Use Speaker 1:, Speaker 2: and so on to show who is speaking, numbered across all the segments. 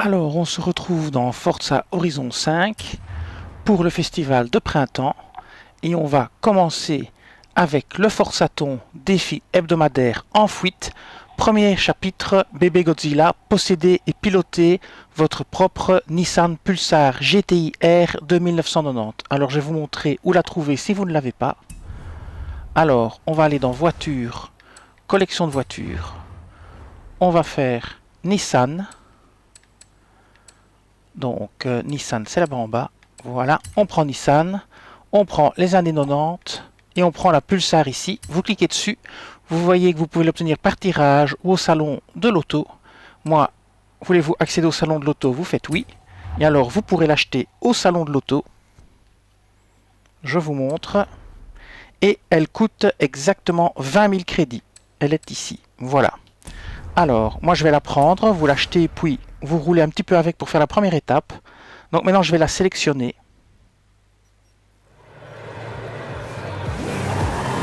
Speaker 1: Alors, on se retrouve dans Forza Horizon 5 pour le festival de printemps et on va commencer avec le Forzathon défi hebdomadaire en fuite. Premier chapitre, bébé Godzilla, posséder et piloter votre propre Nissan Pulsar GTI R de 1990. Alors, je vais vous montrer où la trouver si vous ne l'avez pas. Alors, on va aller dans voiture, collection de voitures. On va faire Nissan. Donc Nissan, c'est là-bas en bas. Voilà, on prend Nissan, on prend les années 90 et on prend la Pulsar ici. Vous cliquez dessus, vous voyez que vous pouvez l'obtenir par tirage ou au salon de l'auto. Moi, voulez-vous accéder au salon de l'auto? Vous faites oui. Et alors, vous pourrez l'acheter au salon de l'auto. Je vous montre. Et elle coûte exactement 20 000 crédits. Elle est ici. Voilà. Alors, moi je vais la prendre, vous l'achetez, puis vous roulez un petit peu avec pour faire la première étape. Donc maintenant je vais la sélectionner.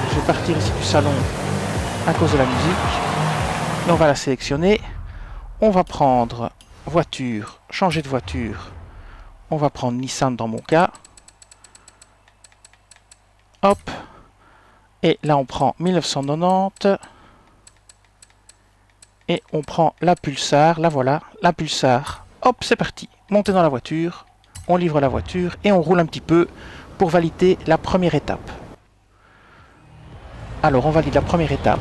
Speaker 1: Je vais partir ici du salon à cause de la musique. Et on va la sélectionner. On va prendre voiture, changer de voiture. On va prendre Nissan dans mon cas. Hop. Et là on prend 1990. Et on prend la Pulsar, la voilà, la Pulsar. Hop, c'est parti. Montez dans la voiture, on livre la voiture et on roule un petit peu pour valider la première étape. Alors, on valide la première étape.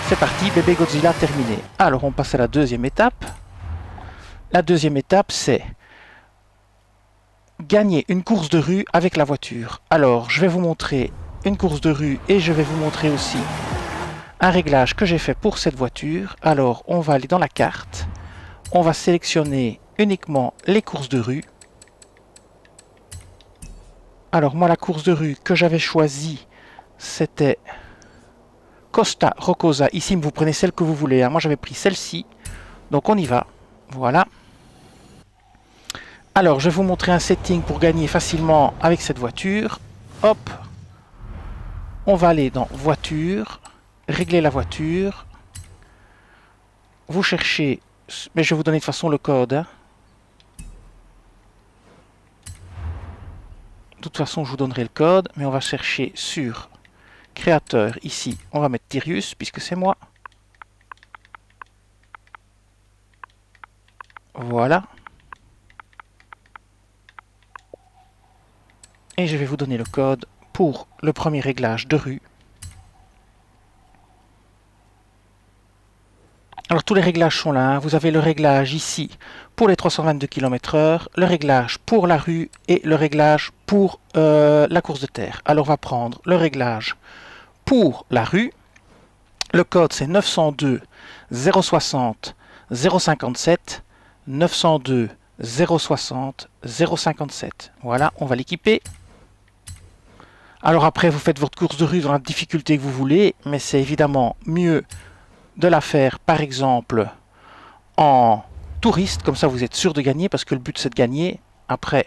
Speaker 1: C'est parti, bébé Godzilla terminé. Alors, on passe à la deuxième étape. La deuxième étape, c'est gagner une course de rue avec la voiture. Alors, je vais vous montrer une course de rue et je vais vous montrer aussi un réglage que j'ai fait pour cette voiture. Alors, on va aller dans la carte. On va sélectionner uniquement les courses de rue. Alors, moi, la course de rue que j'avais choisie, c'était Costa Rocosa. Ici, vous prenez celle que vous voulez. Hein. Moi, j'avais pris celle-ci. Donc, on y va. Voilà. Alors, je vais vous montrer un setting pour gagner facilement avec cette voiture. Hop. On va aller dans voiture. Régler la voiture. Vous cherchez, mais je vais vous donner de toute façon le code. Hein. De toute façon, je vous donnerai le code, mais on va chercher sur créateur. Ici, on va mettre Tyrius, puisque c'est moi. Voilà. Et je vais vous donner le code pour le premier réglage de rue. Alors tous les réglages sont là, hein. Vous avez le réglage ici pour les 322 km/h, le réglage pour la rue et le réglage pour la course de terre. Alors on va prendre le réglage pour la rue. Le code c'est 902 060 057 902 060 057. Voilà, on va l'équiper. Alors après vous faites votre course de rue dans la difficulté que vous voulez, mais c'est évidemment mieux de la faire par exemple en touriste, comme ça vous êtes sûr de gagner parce que le but c'est de gagner. Après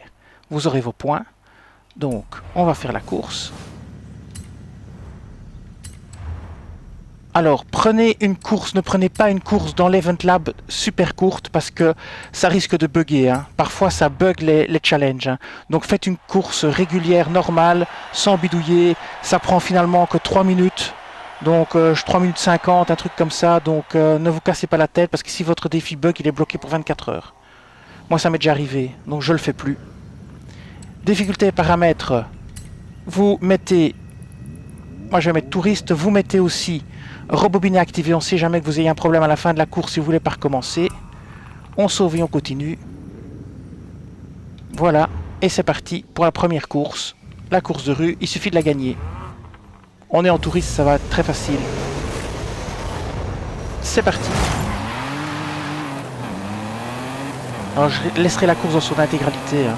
Speaker 1: vous aurez vos points, donc on va faire la course. Alors prenez une course, ne prenez pas une course dans l'Event Lab super courte parce que ça risque de bugger, hein. Parfois ça bug les challenges, hein. Donc faites une course régulière, normale, sans bidouiller, ça prend finalement que 3 minutes. Donc 3 minutes 50, un truc comme ça. Donc ne vous cassez pas la tête parce que si votre défi bug, il est bloqué pour 24 heures. Moi ça m'est déjà arrivé, donc je le fais plus. Difficulté paramètres, vous mettez, moi je vais mettre touriste, vous mettez aussi rebobiné activé, on sait jamais que vous ayez un problème à la fin de la course si vous voulez pas recommencer. On sauve et on continue. Voilà, et c'est parti pour la première course, la course de rue, il suffit de la gagner. On est en touriste, ça va être très facile. C'est parti. Alors je laisserai la course dans son intégralité. Hein.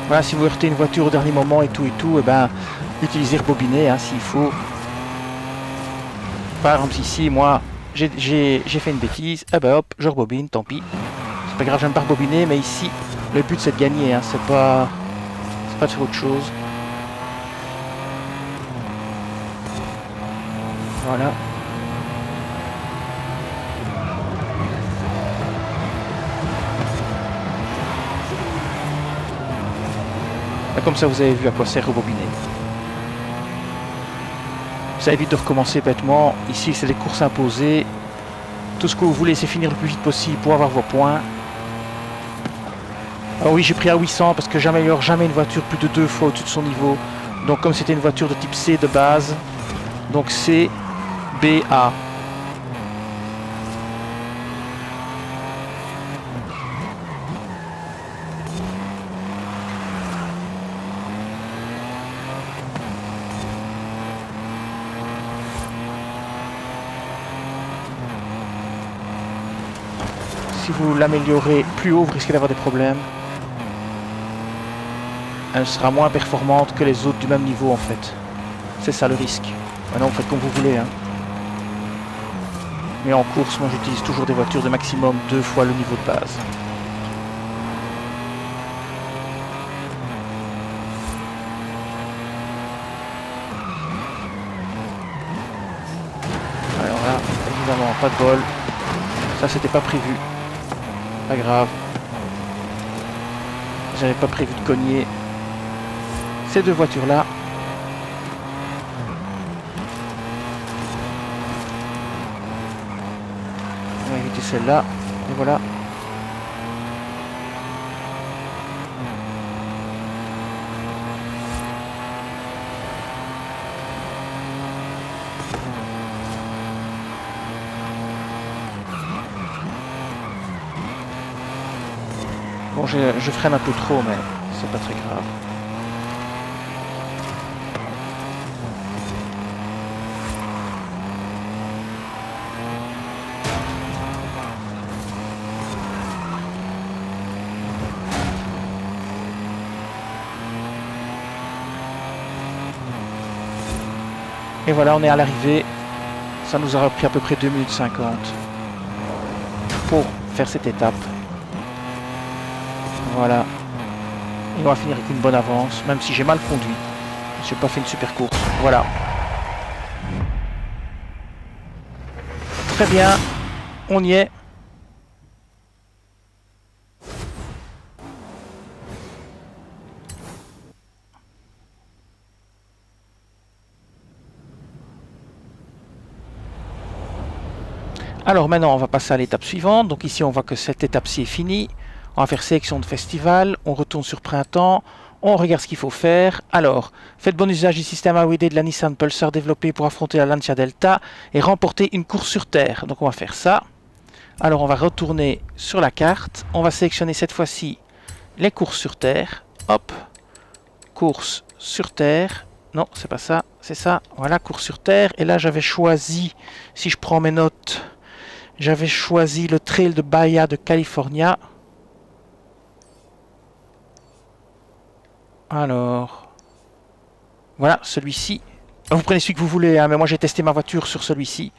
Speaker 1: Voilà, si vous heurtez une voiture au dernier moment et tout, eh ben, utilisez rebobiné hein, s'il faut. Par exemple ici, moi, j'ai fait une bêtise, eh ben hop, je rebobine, tant pis. C'est pas grave, j'aime pas rebobiner, mais ici, le but c'est de gagner, hein, c'est pas de faire autre chose. Voilà. Et comme ça, vous avez vu à quoi sert rebobiner. Ça évite de recommencer bêtement. Ici, c'est les courses imposées. Tout ce que vous voulez, c'est finir le plus vite possible pour avoir vos points. Alors oui, j'ai pris à 800 parce que j'améliore jamais une voiture plus de 2 fois au-dessus de son niveau. Donc comme c'était une voiture de type C de base, donc C, B, A. Si vous l'améliorez plus haut, vous risquez d'avoir des problèmes. Elle sera moins performante que les autres du même niveau en fait. C'est ça le risque. Maintenant vous faites comme vous voulez. Hein. Mais en course, moi j'utilise toujours des voitures de maximum 2 fois le niveau de base. Alors là, évidemment, pas de bol. Ça c'était pas prévu. Pas grave. J'avais pas prévu de cogner ces deux voitures là. On va éviter celle-là. Et voilà. Bon, je freine un peu trop, mais c'est pas très grave. Et voilà, on est à l'arrivée. Ça nous aura pris à peu près 2 minutes 50 pour faire cette étape. Voilà. Et on va finir avec une bonne avance, même si j'ai mal conduit. Je n'ai pas fait une super course. Voilà. Très bien. On y est. Alors maintenant, on va passer à l'étape suivante. Donc ici, on voit que cette étape-ci est finie. On va faire sélection de festival. On retourne sur printemps. On regarde ce qu'il faut faire. Alors, faites bon usage du système AOD de la Nissan Pulsar développé pour affronter la Lancia Delta et remporter une course sur terre. Donc on va faire ça. Alors on va retourner sur la carte. On va sélectionner cette fois-ci les courses sur terre. Hop. Course sur terre. Non, c'est pas ça. C'est ça. Voilà, course sur terre. Et là, j'avais choisi, si je prends mes notes... J'avais choisi le trail de Bahia de California. Alors, voilà, celui-ci. Vous prenez celui que vous voulez, hein, mais moi j'ai testé ma voiture sur celui-ci.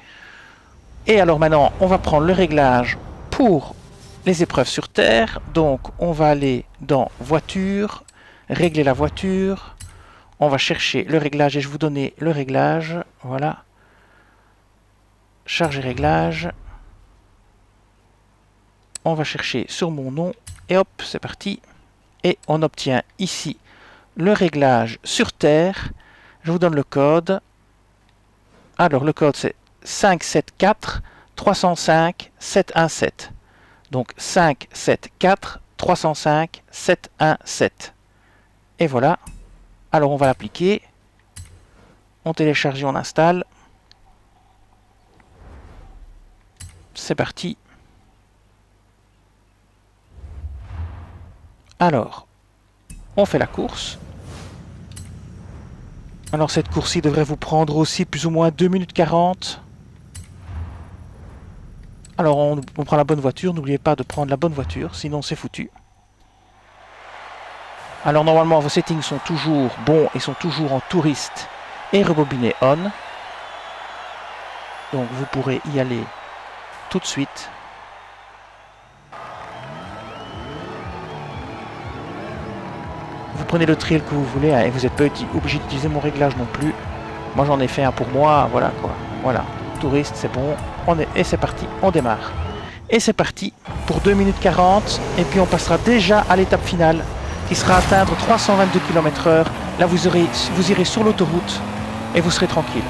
Speaker 1: Et alors maintenant, on va prendre le réglage pour les épreuves sur terre. Donc, on va aller dans voiture, régler la voiture. On va chercher le réglage et je vais vous donner le réglage. Voilà. Charger réglage. On va chercher sur mon nom et hop, c'est parti. Et on obtient ici le réglage sur terre. Je vous donne le code. Alors le code c'est 574 305 717. Donc 574 305 717. Et voilà. Alors on va l'appliquer. On télécharge et on installe. C'est parti. Alors, on fait la course. Alors cette course-ci devrait vous prendre aussi plus ou moins 2 minutes 40. Alors on prend la bonne voiture, n'oubliez pas de prendre la bonne voiture, sinon c'est foutu. Alors normalement vos settings sont toujours bons et sont toujours en touriste et rebobiné on. Donc vous pourrez y aller tout de suite. Vous prenez le trail que vous voulez hein, et vous n'êtes pas obligé d'utiliser mon réglage non plus. Moi j'en ai fait un pour moi, voilà quoi. Voilà, touriste, c'est bon. Et c'est parti, on démarre. Et c'est parti pour 2 minutes 40. Et puis on passera déjà à l'étape finale qui sera atteindre 322 km/h. Là vous irez sur l'autoroute et vous serez tranquille.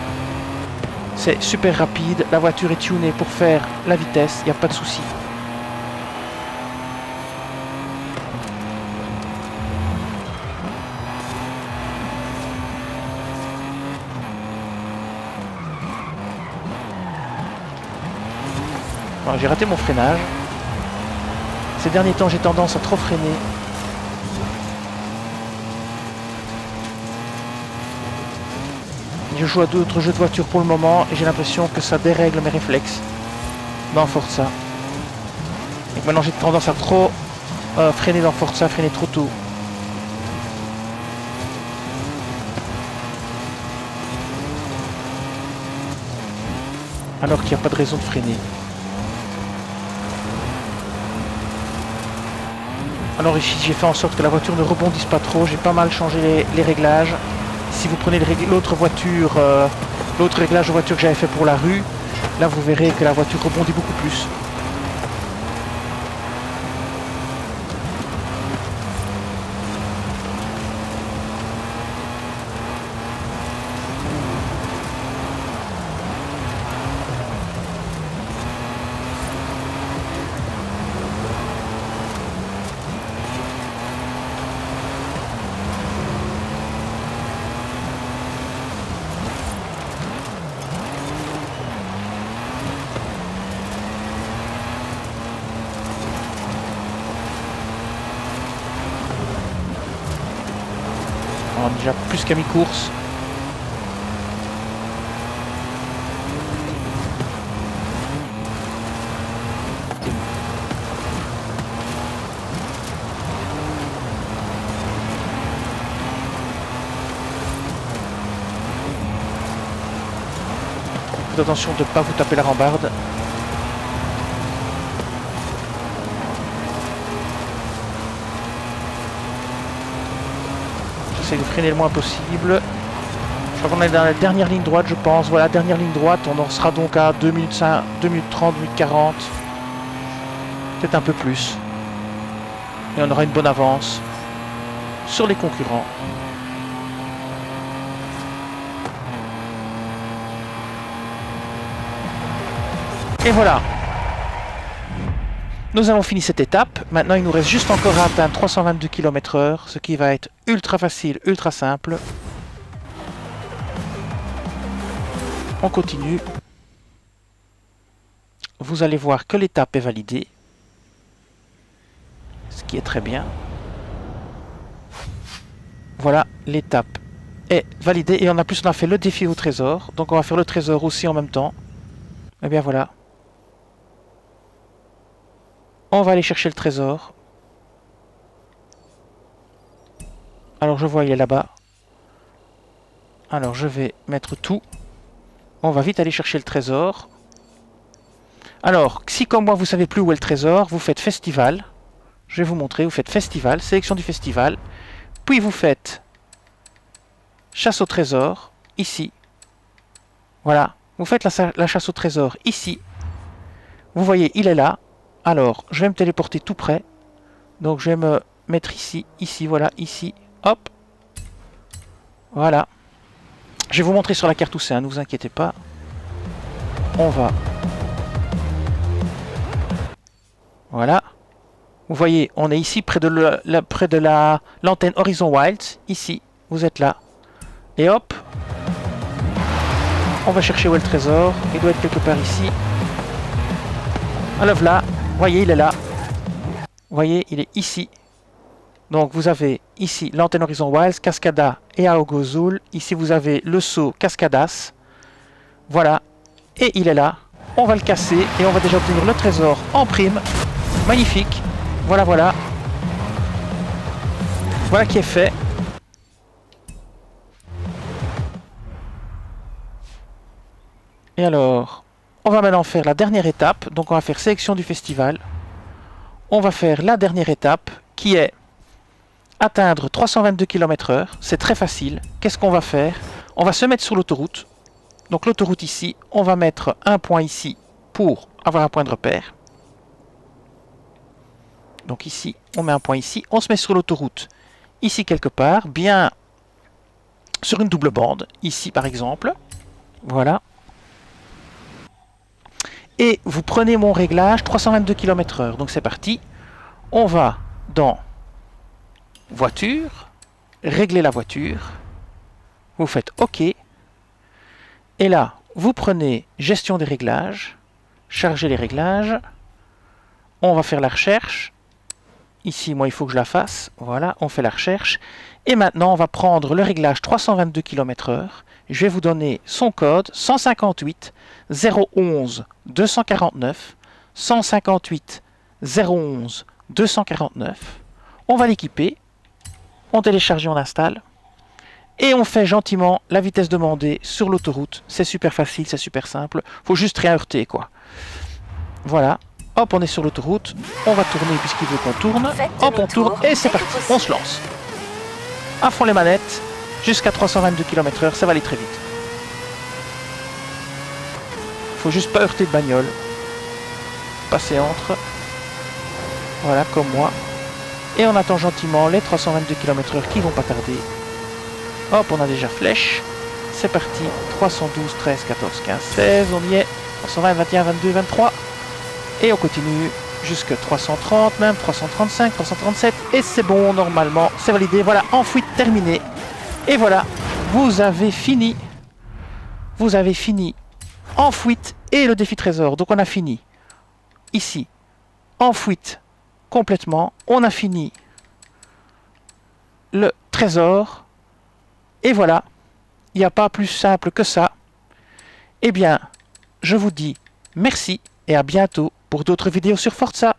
Speaker 1: C'est super rapide, la voiture est tunée pour faire la vitesse, il n'y a pas de souci. Bon, j'ai raté mon freinage. Ces derniers temps, j'ai tendance à trop freiner. Je joue à d'autres jeux de voiture pour le moment et j'ai l'impression que ça dérègle mes réflexes dans Forza. Et maintenant j'ai tendance à trop freiner dans Forza, freiner trop tôt. Alors qu'il n'y a pas de raison de freiner. Alors ici j'ai fait en sorte que la voiture ne rebondisse pas trop, j'ai pas mal changé les réglages. Si vous prenez l'autre voiture, l'autre réglage de voiture que j'avais fait pour la rue, là vous verrez que la voiture rebondit beaucoup plus. On est déjà plus qu'à mi-course. Faites attention de ne pas vous taper la rambarde. J'essaie de freiner le moins possible. Je crois qu'on est dans la dernière ligne droite, je pense. Voilà, dernière ligne droite. On en sera donc à 2 minutes 5, 2 minutes 30, 2 minutes 40. Peut-être un peu plus. Et on aura une bonne avance sur les concurrents. Et voilà. Nous avons fini cette étape. Maintenant, il nous reste juste encore à atteindre 322 km/h, ce qui va être ultra facile, ultra simple. On continue. Vous allez voir que l'étape est validée, ce qui est très bien. Voilà, l'étape est validée et on a fait le défi au trésor. Donc on va faire le trésor aussi en même temps. Et bien voilà. On va aller chercher le trésor. Alors je vois, il est là-bas. Alors je vais mettre tout. On va vite aller chercher le trésor. Alors, si comme moi vous savez plus où est le trésor, vous faites festival. Je vais vous montrer, vous faites festival, sélection du festival. Puis vous faites chasse au trésor, ici. Voilà, vous faites la chasse au trésor ici. Vous voyez, il est là. Alors, je vais me téléporter tout près. Donc, je vais me mettre ici, voilà, ici. Hop. Voilà. Je vais vous montrer sur la carte où c'est, hein, ne vous inquiétez pas. On va. Voilà. Vous voyez, on est ici, près de l'antenne Horizon Wilds. Ici, vous êtes là. Et hop. On va chercher où est le trésor. Il doit être quelque part ici. Alors là. Vous voyez, il est là. Vous voyez, il est ici. Donc, vous avez ici l'antenne Horizon Wilds, Cascada et Aogozul. Ici, vous avez le saut Cascadas. Voilà. Et il est là. On va le casser et on va déjà obtenir le trésor en prime. Magnifique. Voilà, voilà. Voilà qui est fait. Et alors, on va maintenant faire la dernière étape. Donc, on va faire sélection du festival. On va faire la dernière étape qui est atteindre 322 km/h. C'est très facile. Qu'est-ce qu'on va faire? On va se mettre sur l'autoroute. Donc l'autoroute ici, on va mettre un point ici pour avoir un point de repère. Donc ici, on met un point ici. On se met sur l'autoroute, ici quelque part, bien sur une double bande, ici par exemple. Voilà. Et vous prenez mon réglage 322 km/h. Donc c'est parti. On va dans voiture, régler la voiture. Vous faites OK. Et là, vous prenez gestion des réglages, chargez les réglages. On va faire la recherche. Ici, moi, il faut que je la fasse. Voilà, on fait la recherche. Et maintenant, on va prendre le réglage 322 km/h. Je vais vous donner son code 158 011 249 158 011 249. On va l'équiper. On télécharge et on installe. Et on fait gentiment la vitesse demandée sur l'autoroute. C'est super facile, c'est super simple. Faut juste rien heurter, quoi. Voilà. Hop, on est sur l'autoroute. On va tourner puisqu'il veut qu'on tourne. Hop, on tourne et c'est parti. On se lance. À fond les manettes. Jusqu'à 322 km/h, ça va aller très vite. Faut juste pas heurter de bagnole. Passer entre. Voilà, comme moi. Et on attend gentiment les 322 km/h qui vont pas tarder. Hop, on a déjà flèche. C'est parti. 312, 13, 14, 15, 16. On y est. 320, 21, 22, 23. Et on continue jusqu'à 330, même 335, 337. Et c'est bon, normalement. C'est validé. Voilà, en fuite terminée. Et voilà, vous avez fini. Vous avez fini en fuite et le défi trésor. Donc on a fini ici en fuite complètement. On a fini le trésor. Et voilà, il n'y a pas plus simple que ça. Eh bien, je vous dis merci et à bientôt pour d'autres vidéos sur Forza.